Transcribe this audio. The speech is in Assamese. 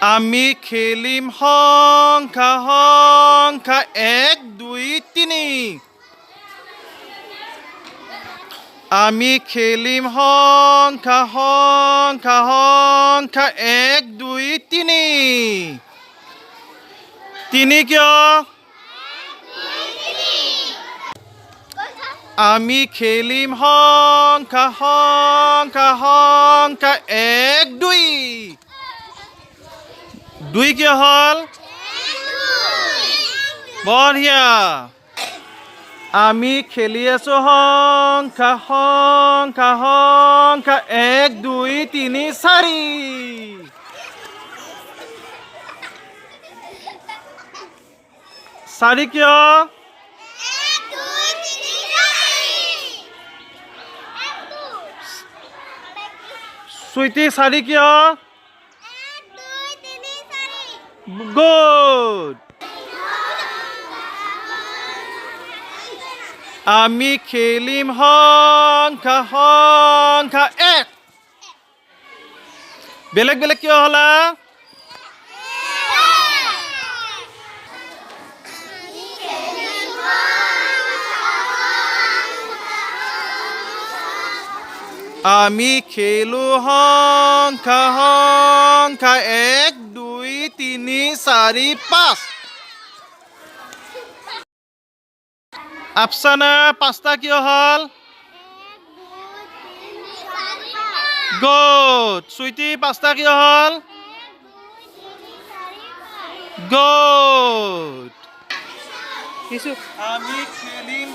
আমি খেলিম সংখ্যা সংখ্যা 1 2 3 আমি খেলিম সংখ্যা সংখ্যা সংখ্যা 1 2 3 তিনি কিয় আমি খেলিম সংখ্যা সংখ্যা সংখ্যা 1 2 2 কিয় হল বঢ়িয়া আমি খেলি আছো সংখ্যা সংখ্যা সংখ্যা 1 2 3 4 4 কিয় সুইটি 4 কিয় গুড আমি খেলিম সংখ্যা সংখ্যা 1 বেলেগ বেলেগ কিয় হলা আমি খেলো সংখ্যা সংখ্যা 1 2 3 4 5 আফসানা 5টা কিয় হল গুড সুইটি 5টা কিয় হল গুড আমি খেলিম